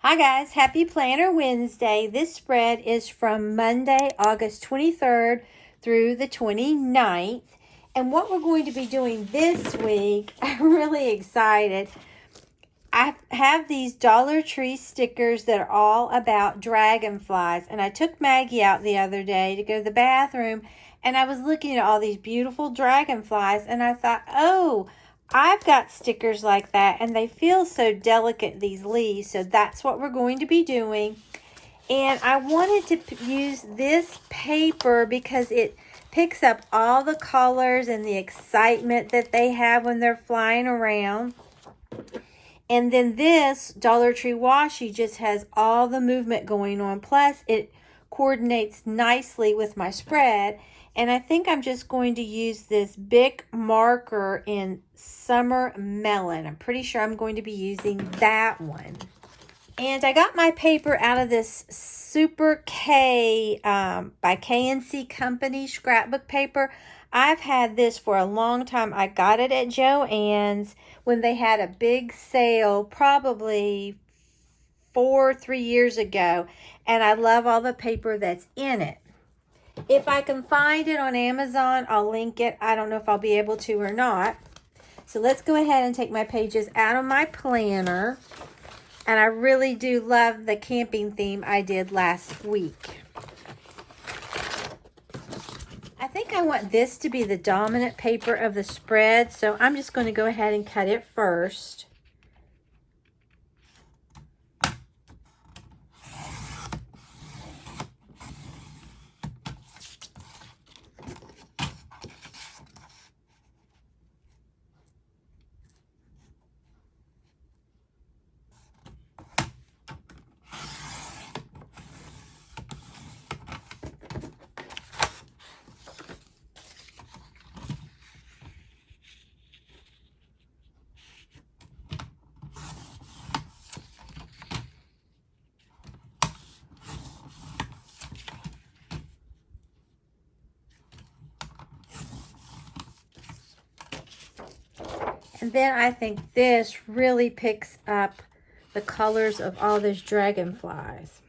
Hi guys, happy Planner Wednesday. This spread is from Monday, August 23rd through the 29th. And what we're going to be doing this week, I'm really excited. I have these Dollar Tree stickers that are all about dragonflies. And I took Maggie out the other day to go to the bathroom, and I was looking at all these beautiful dragonflies, and I thought, oh, I've got stickers like that, and they feel so delicate, these leaves, so that's what we're going to be doing. And I wanted to use this paper because it picks up all the colors and the excitement that they have when they're flying around. And then this Dollar Tree washi just has all the movement going on, plus it coordinates nicely with my spread. And I think I'm just going to use this Bic marker in Summer Melon. I'm pretty sure I'm going to be using that one. And I got my paper out of this Super K by K&C Company scrapbook paper. I've had this for a long time. I got it at Joann's when they had a big sale, probably 3 years ago. And I love all the paper that's in it. If I can find it on Amazon, I'll link it. I don't know if I'll be able to or not. So let's go ahead and take my pages out of my planner. And I really do love the camping theme I did last week. I think I want this to be the dominant paper of the spread, so I'm just going to go ahead and cut it first. And then I think this really picks up the colors of all those dragonflies.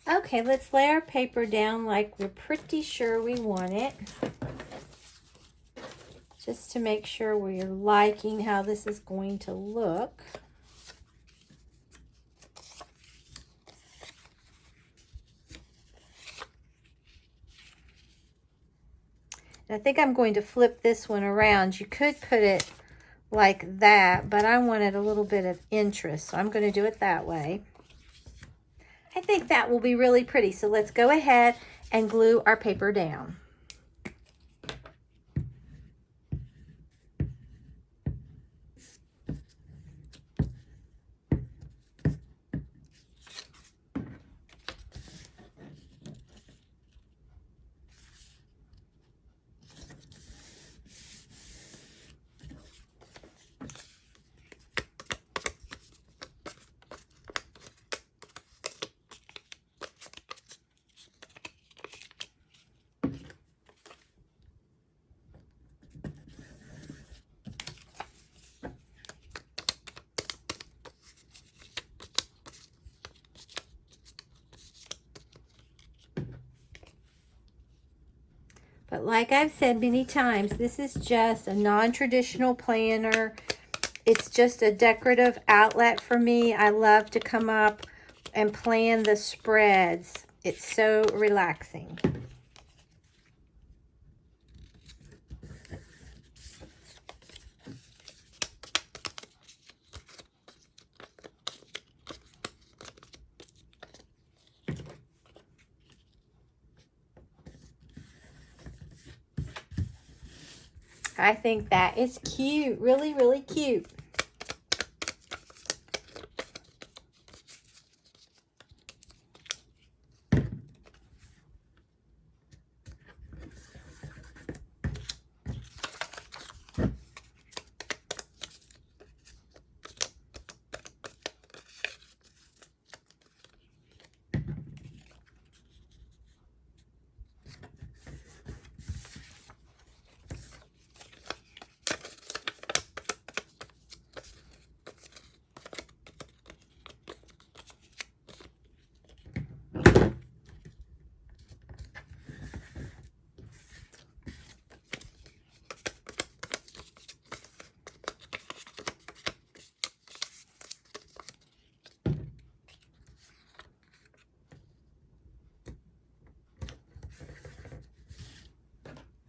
Okay, let's lay our paper down like we're pretty sure we want it. Just to make sure we're liking how this is going to look. And I think I'm going to flip this one around. You could put it like that, but I wanted a little bit of interest, so I'm going to do it that way. I think that will be really pretty. So let's go ahead and glue our paper down. But like I've said many times, this is just a non-traditional planner. It's just a decorative outlet for me. I love to come up and plan the spreads. It's so relaxing. I think that is cute. Really, really cute.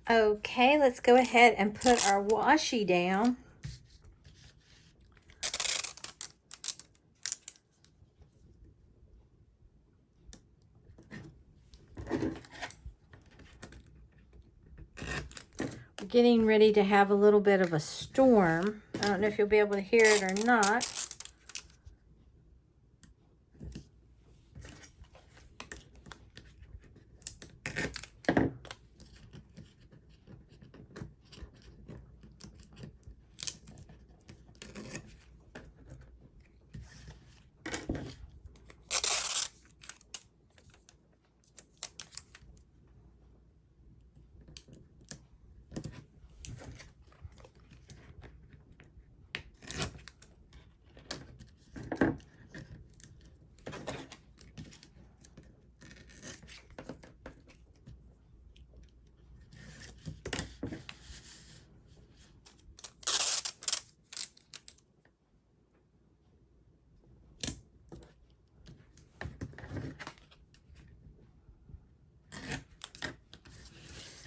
Okay, let's go ahead and put our washi down. We're getting ready to have a little bit of a storm. I don't know if you'll be able to hear it or not.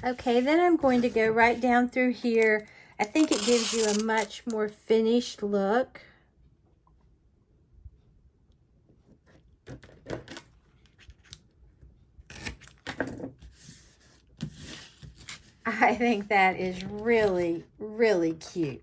Okay, then I'm going to go right down through here. I think it gives you a much more finished look. I think that is really, really cute.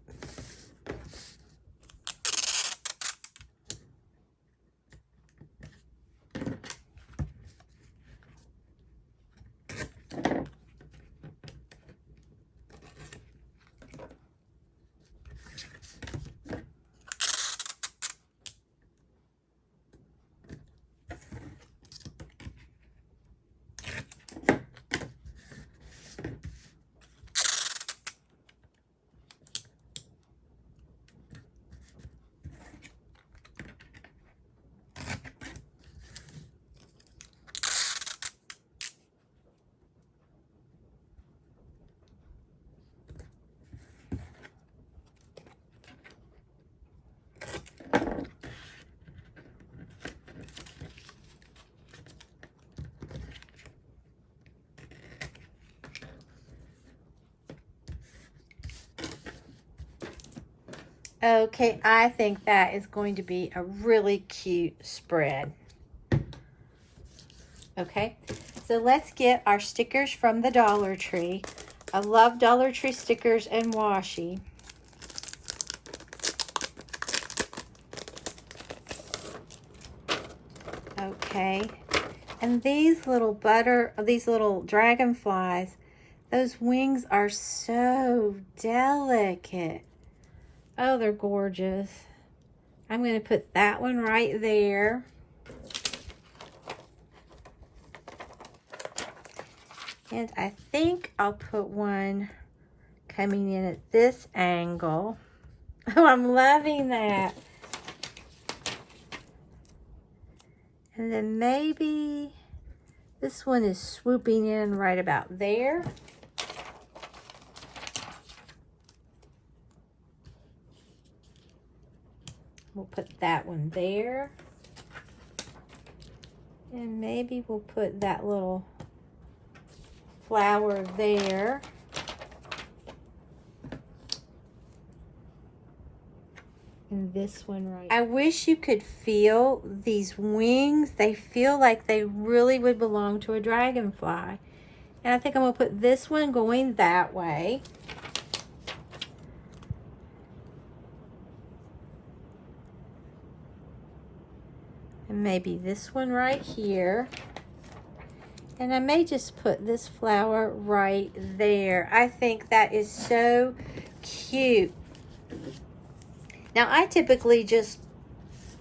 Okay, I think that is going to be a really cute spread. Okay, so let's get our stickers from the Dollar Tree. I love Dollar Tree stickers and washi. Okay, and these little dragonflies, those wings are so delicate. Oh, they're gorgeous. I'm going to put that one right there. And I think I'll put one coming in at this angle. Oh, I'm loving that. And then maybe this one is swooping in right about there. We'll put that one there. And maybe we'll put that little flower there. And this one right. I wish you could feel these wings. They feel like they really would belong to a dragonfly. And I think I'm going to put this one going that way. maybe this one right here. And I may just put this flower right there. I think that is so cute. Now, I typically just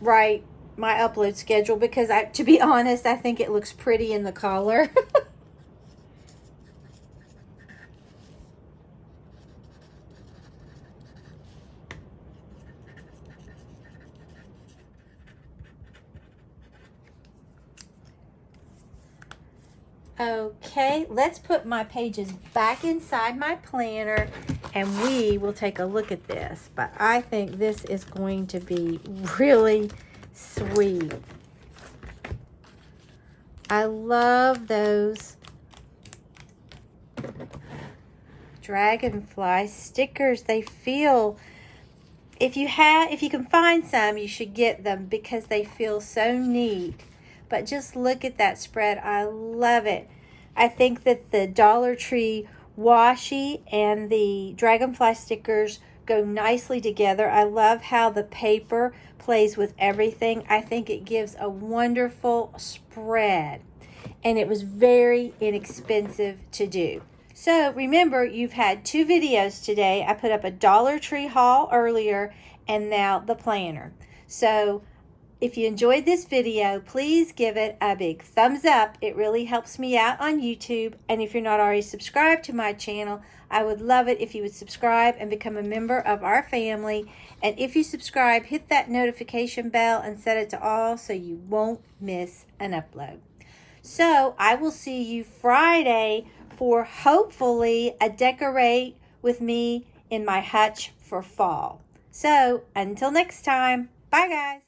write my upload schedule because, to be honest, I think it looks pretty in the collar. Okay, let's put my pages back inside my planner and we will take a look at this. But I think this is going to be really sweet. I love those Dragonfly stickers. They feel, if you can find some, you should get them because they feel so neat. But just look at that spread. I love it. I think that the Dollar Tree washi and the Dragonfly stickers go nicely together. I love how the paper plays with everything. I think it gives a wonderful spread. And it was very inexpensive to do. So remember, you've had 2 videos today. I put up a Dollar Tree haul earlier and now the planner. So if you enjoyed this video, please give it a big thumbs up. It really helps me out on YouTube. And if you're not already subscribed to my channel, I would love it if you would subscribe and become a member of our family. And if you subscribe, hit that notification bell and set it to all so you won't miss an upload. So I will see you Friday for hopefully a decorate with me in my hutch for fall. So until next time, bye guys.